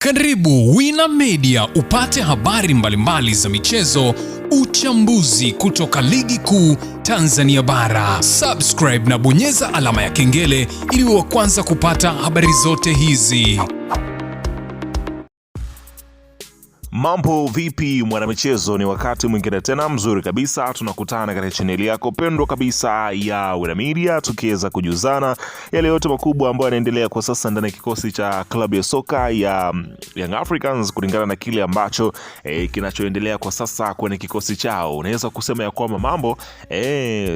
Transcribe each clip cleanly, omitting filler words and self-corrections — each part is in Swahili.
Karibu Wina Media upate habari mbalimbali za michezo, uchambuzi kutoka ligi kuu Tanzania bara. Subscribe na bonyeza alama ya kengele ili uwe wa kwanza kupata habari zote hizi. Mambo vipi mwanamichezo, ni wakati mwingine tena mzuri kabisa tunakutana katika chaneli yako pendwa kabisa ya Wina Media, tukiweza kujuzana yale yote makubwa ambayo yanaendelea kwa sasa ndani ya kikosi cha klabu ya soka ya Young Africans kulingana na kile ambacho kinachoendelea kwa sasa kwenye kikosi chao. Unaweza kusema ya kwamba mambo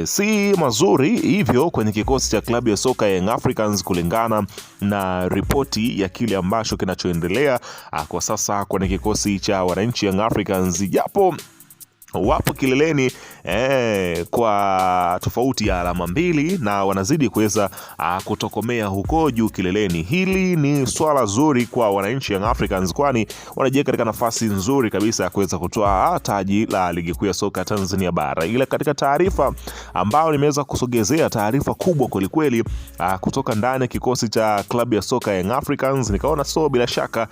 si mazuri hivyo kwenye kikosi cha klabu ya soka ya Young Africans kulingana na ripoti ya kile ambacho kinachoendelea kwa sasa kwenye kikosi cha wananchi Young Africans, japo wapo kileleni kwa tofauti ya alama mbili na wanazidi kuweza kutokomea huko juu kileleni. Hili ni swala zuri kwa wananchi Young Africans, kwani wanajiweka katika nafasi nzuri kabisa ya kuweza kutoa taji la ligi kuu ya soka Tanzania bara. Ila katika taarifa ambayo nimeweza kusogezea, taarifa kubwa kweli kutoka ndani ya kikosi cha klabu ya soka Young Africans, nikaona bila shaka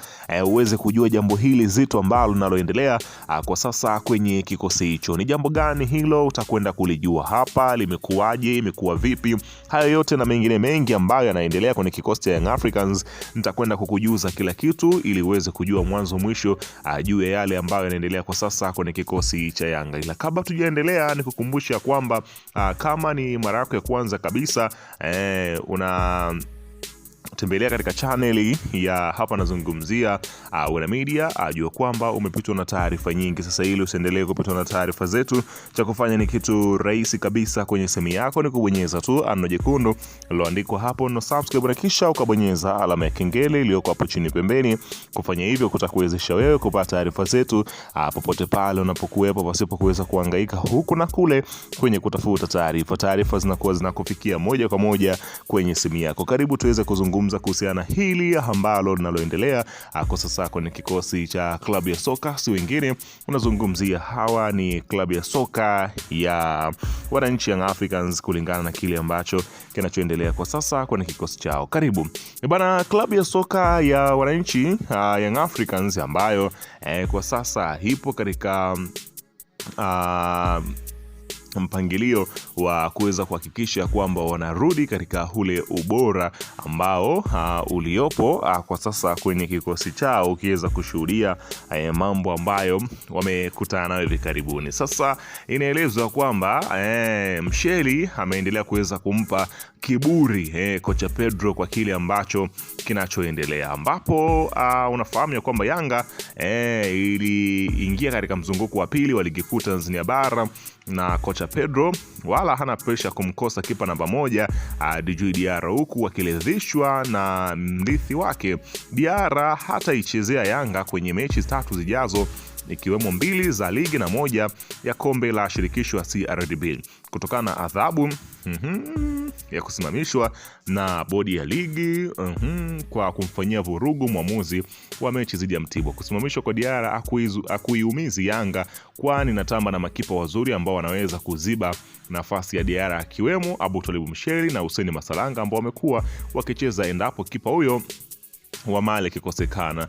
uweze kujua jambo hili zito ambalo linaloendelea kwa sasa kwenye kikosi hicho. Ni jambo gani hilo? Utakwenda kulijua hapa. Limekuwaje, imekuwa vipi? Hayo yote na mengine mengi ambayo yanaendelea kwenye kikosi cha Young Africans nitakwenda kukujuza kila kitu ili uweze kujua mwanzo mwisho juu ya yale ambayo yanaendelea kwa sasa kwenye kikosi cha Yanga. Ila kabla tujaendelea, nikukumbusha kwamba kama ni mara yako ya kwanza kabisa tembelea katika channel ya hapa nazungumzia Wina Media, ajua kwamba umepitwa na taarifa nyingi. Sasa ili usiendelee kupitwa na taarifa zetu, cha kufanya ni kitu rahisi kabisa. Kwenye simu yako ni kubonyeza tu ano jekundu liloandikwa hapo no subscribe, na kisha ukabonyeza alama ya kengele iliyoko hapo chini pembeni. Kufanya hivyo kutakuwezesha wewe kupata taarifa zetu popote pale unapokuwepo, pasipo kuweza kuhangaika huku na kule kwenye kutafuta taarifa. Taarifa zinakuwa zinakufikia moja kwa moja kwenye simu yako. Karibu tuweze kuzungumza kuhusiana hili ambalo linaloendelea kwa sasa kwenye kikosi cha klabu ya soka. Si wengine unazungumzia, hawa ni klabu ya soka ya wananchi Young Africans kulingana na kile ambacho kinachoendelea kwa sasa kwenye kikosi chao. Karibu bana, klabu ya soka ya wananchi Young Africans ambayo kwa sasa ipo katika mpangilio wa kuweza kuhakikisha kwamba wanarudi katika ule ubora ambao uliopo kwa sasa kwenye kikosi chao, ukiweza kushuhudia mambo ambayo wamekutana nayo hivi karibuni. Sasa inaelezwa kwamba Msheli ameendelea kuweza kumpa kiburi kocha Pedro kwa kile ambacho kinachoendelea, ambapo unafahamu ya kwamba Yanga iliingia katika mzunguko wa pili wa ligi kuu Tanzania bara na kocha Pedro wala hana pressure kumkosa kipa namba moja Djigui Diarra, huku wakiridhishwa na mrithi wake. Diarra hata ichezea Yanga kwenye mechi 3 zijazo, ikiwemo 2 za ligi na 1 ya kombe la shirikisho ya CRDB kutokana na adhabu ya kusimamishwa na bodi ya ligi kwa kumfanyia vurugu mwamuzi wa mechi dhidi ya Mtibwa. Kusimamishwa kwa Diarra akuiumizi Yanga, kwani natamba na makipa wazuri ambao wanaweza kuziba nafasi ya Diarra, akiwemo Abutwalibu Msheli na Hussein Masalanga ambao wamekuwa wakicheza endapo kipa huyo wa Mali kikosekana.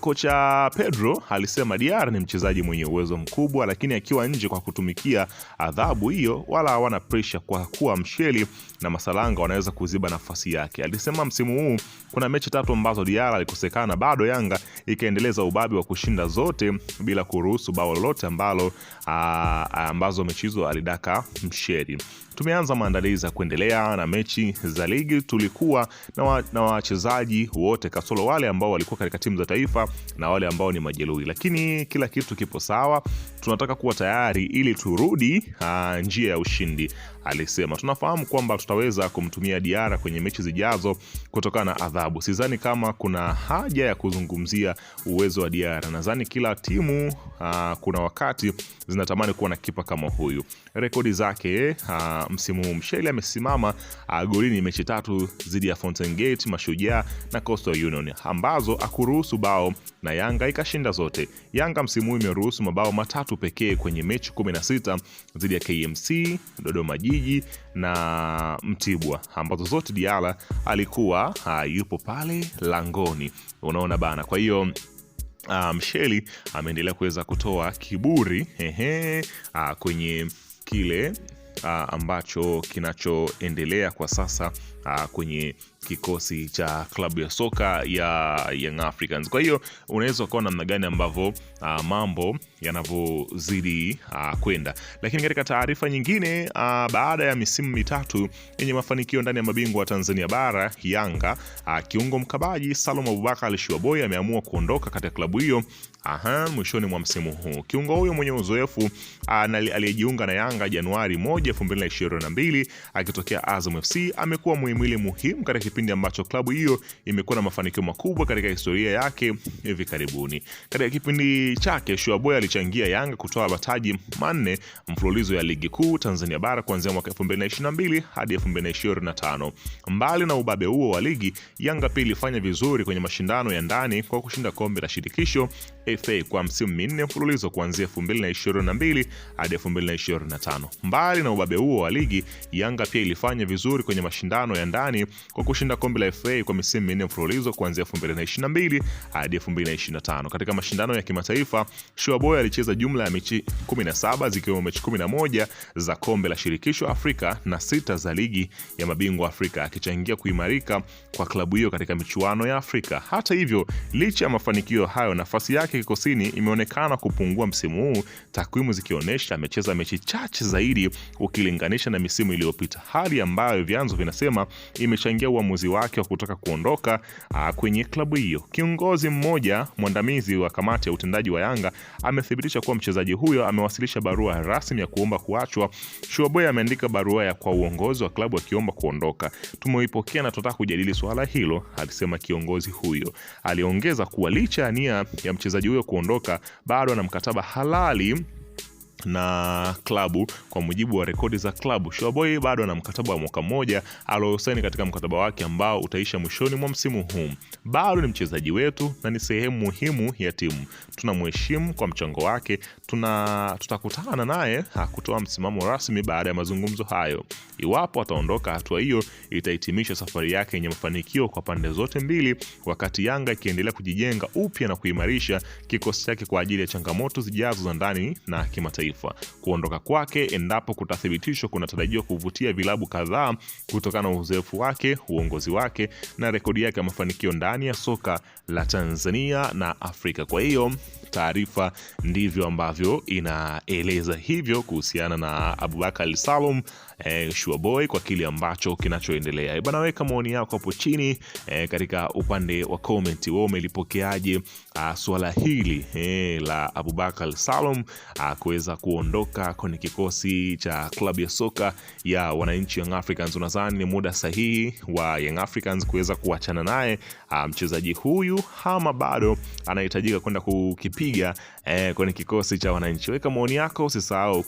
Kocha Pedro alisema Diarra ni mchezaji mwenye uwezo mkubwa, lakini akiwa nje kwa kutumikia adhabu hiyo wala hawana pressure kwa kuwa Msheli na Masalanga wanaweza kuziba nafasi yake. Alisema msimu huu kuna mechi 3 ambazo Diarra alikosekana, bado Yanga ikaendeleza ubabi wa kushinda zote bila kuruhusu bao lolote ambazo mechi hizo alidaka Msheli. Tumeanza maandalizi ya kuendelea na mechi za ligi. Tulikuwa na wachezaji wote kasoro wale ambao walikuwa katika timu za taifa na wale ambao ni majeruhi, lakini kila kitu kipo sawa. Tunataka kuwa tayari ili turudi njia ya ushindi, alisema. Tunafahamu kwamba tutaweza kumtumia Diarra kwenye mechi zijazo kutokana na adhabu. Sidhani kama kuna haja ya kuzungumzia uwezo wa Diarra. Nadhani kila timu kuna wakati zinatamani kuwa na kipa kama huyu. Rekodi zake msimu huu, Msheli amesimama golini mechi 3 dhidi ya Fountain Gate, Mashujaa na Coastal Union ambazo akuruhusu bao na Yanga ikashinda zote. Yanga msimu huu imeruhusu mabao 3 pekee kwenye mechi 16 dhidi ya KMC, Dodoma Jiji Jiji na Mtibwa, ambazo zote Diala alikuwa yupo pale langoni, unaona bana. Kwa hiyo Msheli ameendelea kuweza kutoa kiburi kwenye kile ambacho kinachoendelea kwa sasa kwenye kikosi cha klabu ya soka ya Young Africans. Kwa hiyo unaweza kuona namna gani ambavyo mambo yanavyozidi kwenda. Lakini katika taarifa nyingine, baada ya misimu mitatu yenye mafanikio ndani ya mabingwa wa Tanzania bara Yanga, kiungo mkabaji Salum Abubakar Shuaboy ameamua kuondoka katika klabu hiyo mwishoni mwa msimu huu. Kiungo huyo mwenye uzoefu aliyejiunga na Yanga Januari 1, 2022 akitokea Azam FC amekuwa muhimili muhimu katika kipindi ambacho klabu hiyo imekuwa na mafanikio makubwa katika historia yake hivi karibuni. Katika kipindi chake, Shuaboy alichangia Yanga kutoa mataji 4 mfululizo ya ligi kuu Tanzania bara kuanzia mwaka 2022 hadi 2025. Mbali na ubabe huo wa ligi, Yanga pia ilifanya vizuri kwenye mashindano ya ndani kwa kushinda kombe la shirikisho FA kwa msimu 4 mfululizo kuanzia 2022 hadi 2025. Mbali na ubabe huo wa ligi, Yanga pia ilifanya vizuri kwenye mashindano ya ndani kwa kushinda kombe la FA kwa misimu 4 mfululizo kuanzia 2022 hadi 2025. Katika mashindano ya kimataifa, Shuaboy alicheza jumla ya mechi 17 zikiwemo mechi 11 za kombe la shirikisho Afrika na 6 za ligi ya mabingwa Afrika, akichangia kuimarika kwa klabu hiyo katika michuano ya Afrika. Hata hivyo, licha ya mafanikio hayo, nafasi yake kikosini imeonekana kupungua msimu huu, takwimu zikionyesha amecheza mechi chache zaidi ukilinganisha na misimu iliyopita, hali ambayo vyanzo vinasema imechangia uamuzi wake wa kutaka kuondoka kwenye klabu hiyo. Kiongozi mmoja mwandamizi wa kamati ya utendaji wa Yanga amethibitisha kuwa mchezaji huyo amewasilisha barua rasmi ya kuomba kuachwa. Shuaboy ameandika barua kwa uongozi wa klabu akiomba kuondoka. Tumeipokea na tunataka kujadili swala hilo, alisema kiongozi huyo. Aliongeza kuwa licha ya nia ya mchezaji huyo kuondoka, bado ana mkataba halali na klabu. Kwa mujibu wa rekodi za klabu, Shuaboy bado ana mkataba wa mwaka mmoja aliosaini katika mkataba wake ambao utaisha mwishoni mwa msimu huu. Bado ni mchezaji wetu na ni sehemu muhimu ya timu. Tunamheshimu kwa mchango wake. Tutakutana naye kutoa msimamo rasmi baada ya mazungumzo hayo. Iwapo ataondoka, hatua hiyo itahitimisha safari yake yenye mafanikio kwa pande zote mbili, wakati Yanga ikiendelea kujijenga upya na kuimarisha kikosi chake kwa ajili ya changamoto zijazo za ndani na kimataifa. Kuondoka kwake, endapo kutathibitishwa, kunatarajiwa kuvutia vilabu kadhaa kutokana na uzoefu wake, uongozi wake na rekodi yake ya mafanikio ndani ya soka la Tanzania na Afrika. Kwa hiyo taarifa ndivyo ambavyo inaeleza hivyo kuhusiana na Abubakar Salum Shuaboy kwa kile ambacho kinachoendelea. Bana, weka maoni yako hapo chini katika upande wa comment. Wewe umelipokeaje swala hili la Abubakar Salum kuweza kuondoka kwenye kikosi cha klabu ya soka ya wananchi Young Africans? Unadhani ni muda sahihi wa Young Africans kuweza kuachana naye mchezaji huyu, ama bado anahitajika kwenda kukipiga kwenye kikosi cha wananchi? Weka maoni yako, usisahau